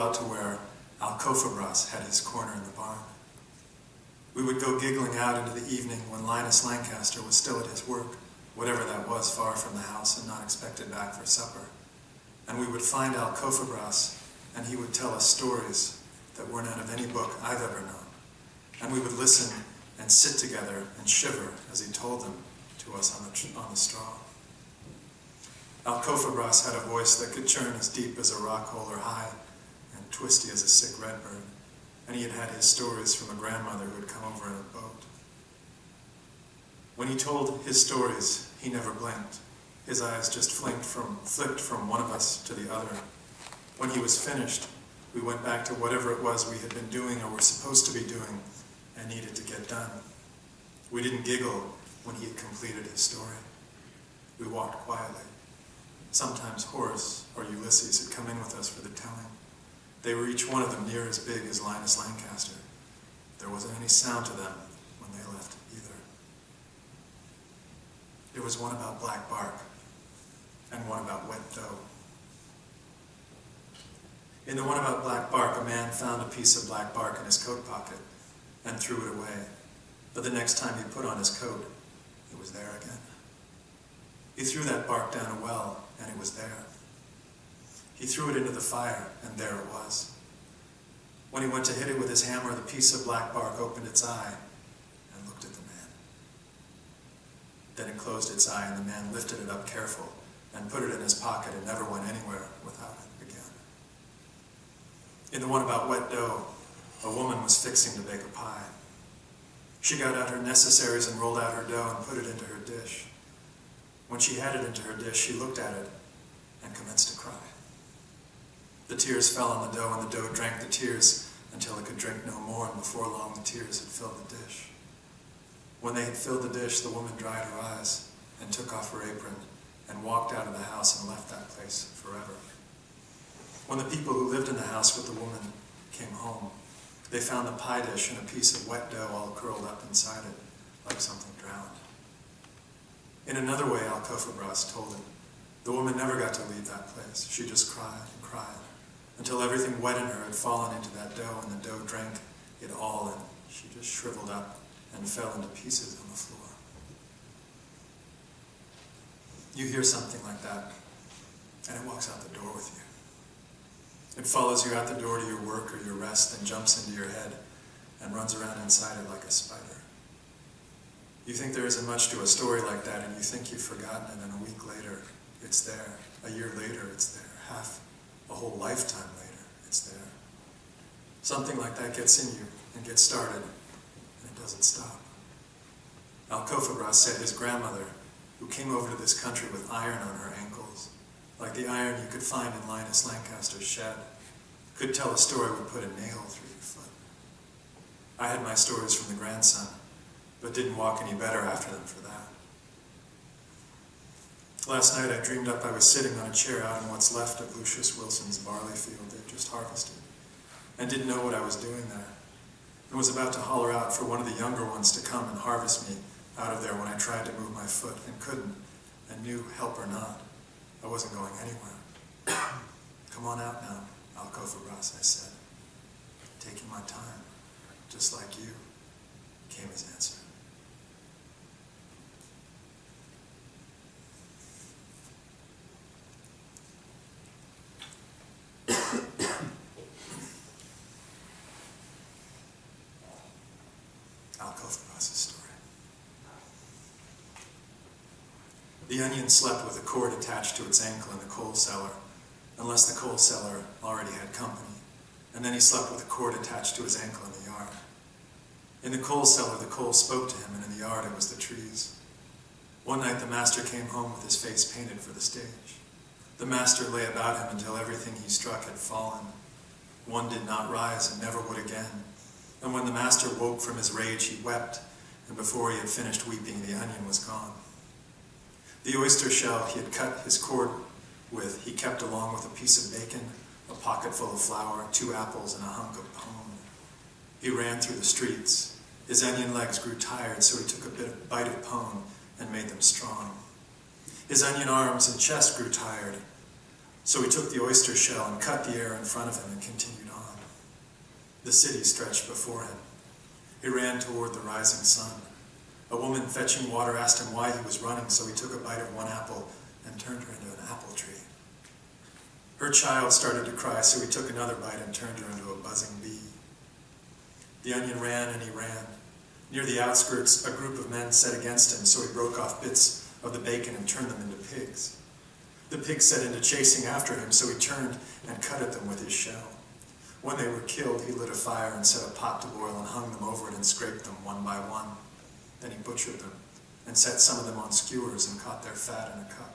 out to where Alcofabras had his corner in the barn. We would go giggling out into the evening when Linus Lancaster was still at his work, whatever that was, far from the house and not expected back for supper. And we would find Alcofabras, and he would tell us stories that weren't out of any book I've ever known. And we would listen and sit together and shiver as he told them to us on the straw. Alcofabras had a voice that could churn as deep as a rock hole or high and twisty as a sick redbird, and he had had his stories from a grandmother who had come over in a boat. When he told his stories, he never blinked. His eyes just flicked from one of us to the other. When he was finished, we went back to whatever it was we had been doing or were supposed to be doing and needed to get done. We didn't giggle when he had completed his story. We walked quietly. Sometimes Horace or Ulysses had come in with us for the telling. They were each one of them near as big as Linus Lancaster. There wasn't any sound to them when they left either. There was one about black bark and one about wet dough. In the one about black bark, a man found a piece of black bark in his coat pocket and threw it away. But the next time he put on his coat, it was there again. He threw that bark down a well, and it was there. He threw it into the fire, and there it was. When he went to hit it with his hammer, the piece of black bark opened its eye and looked at the man. Then it closed its eye, and the man lifted it up careful and put it in his pocket and never went anywhere without it again. In the one about wet dough, a woman was fixing to bake a pie. She got out her necessaries and rolled out her dough and put it into her dish. When she had it into her dish, she looked at it and commenced to cry. The tears fell on the dough, and the dough drank the tears until it could drink no more, and before long the tears had filled the dish. When they had filled the dish, the woman dried her eyes and took off her apron and walked out of the house and left that place forever. When the people who lived in the house with the woman came home, they found the pie dish and a piece of wet dough all curled up inside it, like something drowned. In another way, Alcofabras told it, the woman never got to leave that place. She just cried and cried, until everything wet in her had fallen into that dough, and the dough drank it all, and she just shriveled up and fell into pieces on the floor. You hear something like that, and it walks out the door with you. It follows you out the door to your work or your rest and jumps into your head and runs around inside it like a spider. You think there isn't much to a story like that, and you think you've forgotten it, and a week later, it's there. A year later, it's there. A whole lifetime later, it's there. Something like that gets in you and gets started, and it doesn't stop. Alcofabras said his grandmother, who came over to this country with iron on her ankles, like the iron you could find in Linus Lancaster's shed, could tell a story would put a nail through your foot. I had my stories from the grandson, but didn't walk any better after them for that. Last night I dreamed up I was sitting on a chair out in what's left of Lucius Wilson's barley field they'd just harvested, and didn't know what I was doing there, and was about to holler out for one of the younger ones to come and harvest me out of there when I tried to move my foot and couldn't, and knew, help or not, I wasn't going anywhere. Come on out now, Alcofabras, I said. Taking my time, just like you, came his answer. Alcofabras' story. The onion slept with a cord attached to its ankle in the coal cellar, unless the coal cellar already had company, and then he slept with a cord attached to his ankle in the yard. In the coal cellar, the coal spoke to him, and in the yard it was the trees. One night the master came home with his face painted for the stage. The master lay about him until everything he struck had fallen. One did not rise and never would again. And when the master woke from his rage, he wept, and before he had finished weeping, the onion was gone. The oyster shell he had cut his cord with, he kept along with a piece of bacon, a pocket full of flour, 2 apples, and a hunk of pone. He ran through the streets. His onion legs grew tired, so he took a bite of pone and made them strong. His onion arms and chest grew tired, so he took the oyster shell and cut the air in front of him and continued The city stretched before him. He ran toward the rising sun. A woman fetching water asked him why he was running, so he took a bite of one apple and turned her into an apple tree. Her child started to cry, so he took another bite and turned her into a buzzing bee. The onion ran and he ran. Near the outskirts, a group of men set against him, so he broke off bits of the bacon and turned them into pigs. The pigs set into chasing after him, so he turned and cut at them with his shell. When they were killed, he lit a fire and set a pot to boil and hung them over it and scraped them one by one. Then he butchered them and set some of them on skewers and caught their fat in a cup.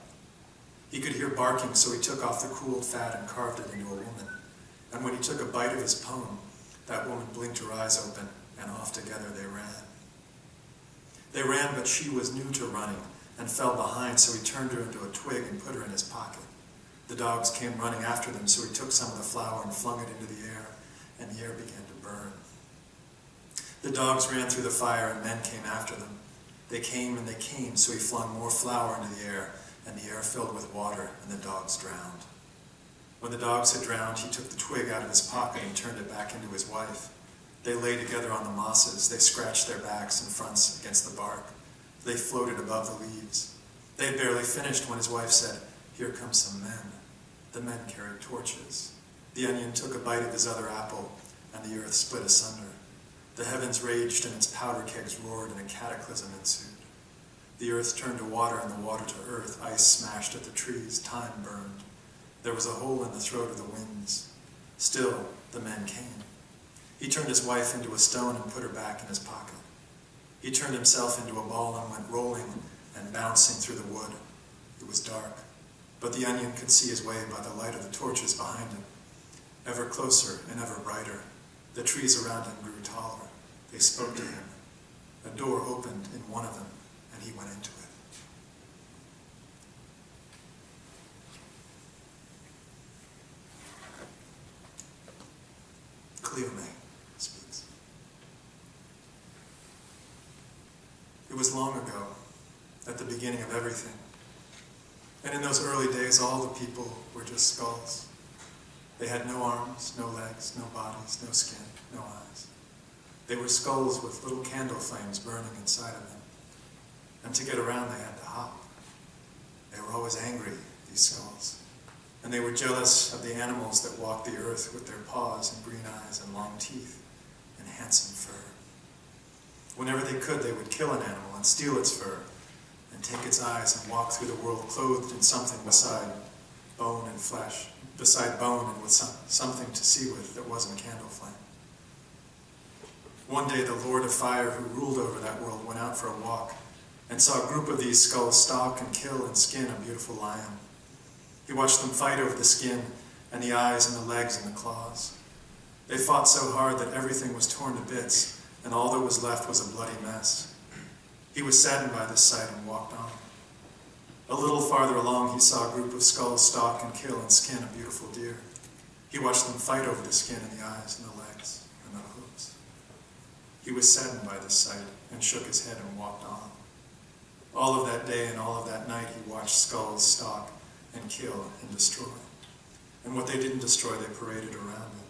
He could hear barking, so he took off the cooled fat and carved it into a woman. And when he took a bite of his poem, that woman blinked her eyes open, and off together they ran. They ran, but she was new to running and fell behind, so he turned her into a twig and put her in his pocket. The dogs came running after them, so he took some of the flour and flung it into the air, and the air began to burn. The dogs ran through the fire, and men came after them. They came and they came, so he flung more flour into the air, and the air filled with water, and the dogs drowned. When the dogs had drowned, he took the twig out of his pocket and turned it back into his wife. They lay together on the mosses. They scratched their backs and fronts against the bark. They floated above the leaves. They had barely finished when his wife said, "Here come some men." The men carried torches. The onion took a bite of his other apple, and the earth split asunder. The heavens raged, and its powder kegs roared, and a cataclysm ensued. The earth turned to water, and the water to earth. Ice smashed at the trees. Time burned. There was a hole in the throat of the winds. Still, the men came. He turned his wife into a stone and put her back in his pocket. He turned himself into a ball and went rolling and bouncing through the wood. It was dark, but the onion could see his way by the light of the torches behind him. Ever closer and ever brighter, the trees around him grew taller. They spoke to him. A door opened in one of them, and he went into it. Cleome speaks. It was long ago, at the beginning of everything. And in those early days, all the people were just skulls. They had no arms, no legs, no bodies, no skin, no eyes. They were skulls with little candle flames burning inside of them. And to get around, they had to hop. They were always angry, these skulls. And they were jealous of the animals that walked the earth with their paws and green eyes and long teeth and handsome fur. Whenever they could, they would kill an animal and steal its fur and take its eyes and walk through the world clothed in something beside bone and flesh, beside bone and with something to see with that wasn't candle flame. One day, the Lord of Fire, who ruled over that world, went out for a walk and saw a group of these skulls stalk and kill and skin a beautiful lion. He watched them fight over the skin and the eyes and the legs and the claws. They fought so hard that everything was torn to bits, and all that was left was a bloody mess. He was saddened by this sight and walked on. A little farther along, he saw a group of skulls stalk and kill and skin a beautiful deer. He watched them fight over the skin and the eyes and the legs and the hooves. He was saddened by this sight and shook his head and walked on. All of that day and all of that night, he watched skulls stalk and kill and destroy. And what they didn't destroy, they paraded around him.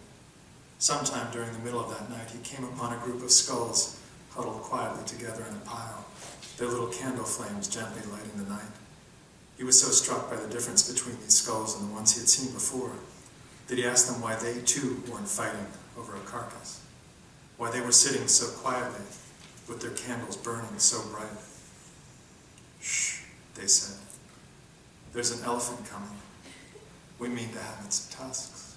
Sometime during the middle of that night, he came upon a group of skulls huddled quietly together in a pile, their little candle flames gently lighting the night. He was so struck by the difference between these skulls and the ones he had seen before that he asked them why they too weren't fighting over a carcass, why they were sitting so quietly with their candles burning so bright. "Shh," they said. "There's an elephant coming. We mean to have its tusks."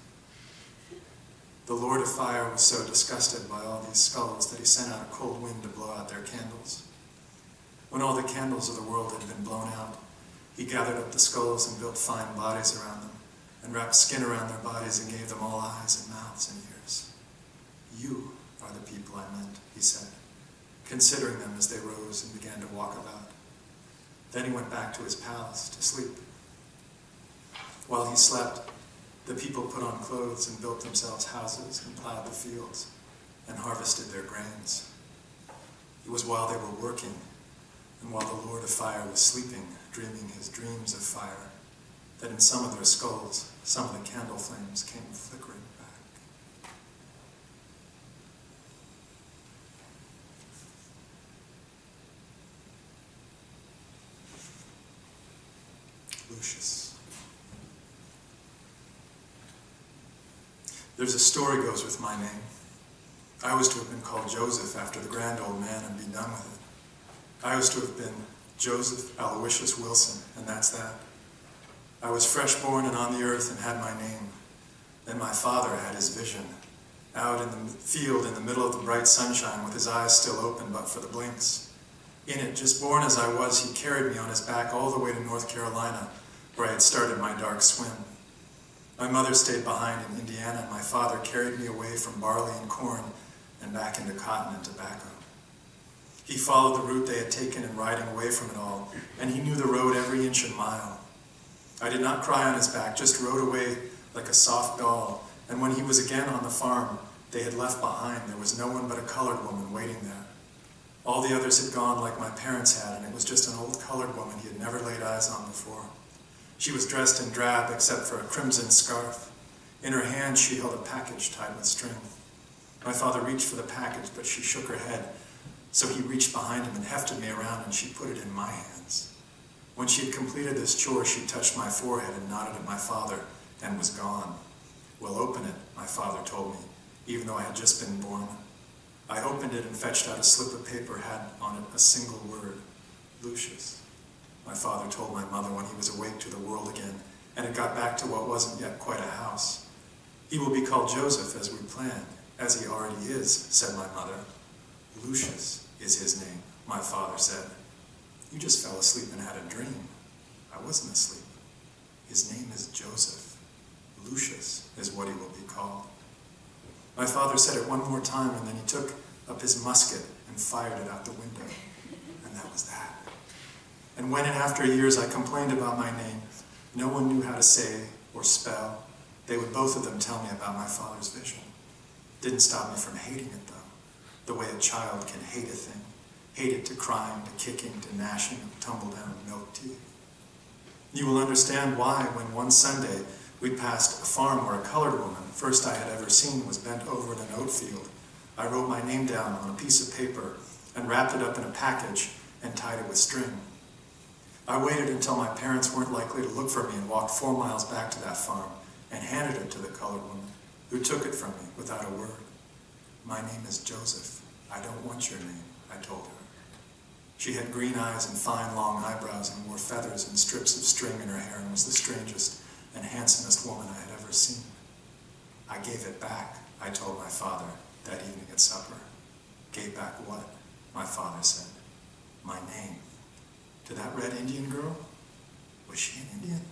The Lord of Fire was so disgusted by all these skulls that he sent out a cold wind to blow out their candles. When all the candles of the world had been blown out, he gathered up the skulls and built fine bodies around them, and wrapped skin around their bodies and gave them all eyes and mouths and ears. "You are the people I meant," he said, considering them as they rose and began to walk about. Then he went back to his palace to sleep. While he slept, the people put on clothes and built themselves houses and plowed the fields and harvested their grains. It was while they were working and while the Lord of Fire was sleeping, dreaming his dreams of fire, that in some of their skulls, some of the candle flames came flickering back. Lucius. There's a story goes with my name. I was to have been called Joseph after the grand old man and be done with it. I was to have been Joseph Aloysius Wilson, and that's that. I was fresh born and on the earth and had my name. Then my father had his vision, out in the field in the middle of the bright sunshine with his eyes still open but for the blinks. In it, just born as I was, he carried me on his back all the way to North Carolina, where I had started my dark swim. My mother stayed behind in Indiana, and my father carried me away from barley and corn and back into cotton and tobacco. He followed the route they had taken in riding away from it all, and he knew the road every inch and mile. I did not cry on his back, just rode away like a soft doll, and when he was again on the farm they had left behind, there was no one but a colored woman waiting there. All the others had gone like my parents had, and it was just an old colored woman he had never laid eyes on before. She was dressed in drab except for a crimson scarf. In her hand she held a package tied with string. My father reached for the package, but she shook her head, so he reached behind him and hefted me around, and she put it in my hands. When she had completed this chore, she touched my forehead and nodded at my father and was gone. "Well, open it," my father told me, even though I had just been born. I opened it and fetched out a slip of paper, had on it a single word, Lucius. My father told my mother when he was awake to the world again, and had got back to what wasn't yet quite a house. "He will be called Joseph as we planned, as he already is," said my mother. "Lucius is his name," my father said. "You just fell asleep and had a dream." "I wasn't asleep. His name is Joseph. Lucius is what he will be called." My father said it one more time, and then he took up his musket and fired it out the window. And that was that. And when in after years I complained about my name, no one knew how to say or spell, they would both of them tell me about my father's vision. Didn't stop me from hating it, though, the way a child can hate a thing. Hate it to crying, to kicking, to gnashing of tumble-down milk teeth. You will understand why when one Sunday we passed a farm where a colored woman, first I had ever seen, was bent over in an oat field. I wrote my name down on a piece of paper and wrapped it up in a package and tied it with string. I waited until my parents weren't likely to look for me and walked 4 miles back to that farm and handed it to the colored woman, who took it from me without a word. "My name is Joseph. I don't want your name," I told her. She had green eyes and fine long eyebrows and wore feathers and strips of string in her hair and was the strangest and handsomest woman I had ever seen. "I gave it back," I told my father that evening at supper. "Gave back what?" my father said. "My name. To that red Indian girl? Was she an Indian?"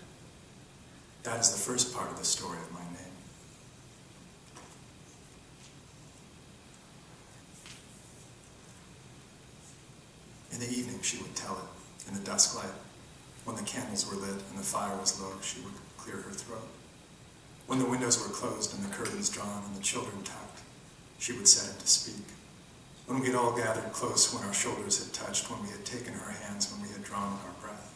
That is the first part of the story of my name. In the evening, she would tell it, in the dusk light. When the candles were lit and the fire was low, she would clear her throat. When the windows were closed and the curtains drawn and the children tucked, she would set it to speak. When we had all gathered close, when our shoulders had touched, when we had taken her hands, when we had drawn our breath,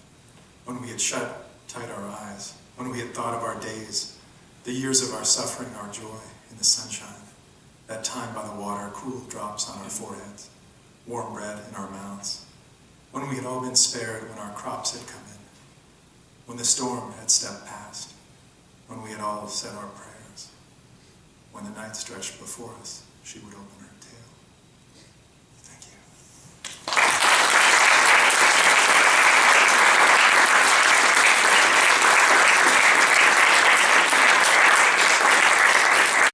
when we had shut tight our eyes, when we had thought of our days, the years of our suffering, our joy in the sunshine, that time by the water, cool drops on our foreheads, warm bread in our mouths, when we had all been spared, when our crops had come in, when the storm had stepped past, when we had all said our prayers, when the night stretched before us, she would open her tale.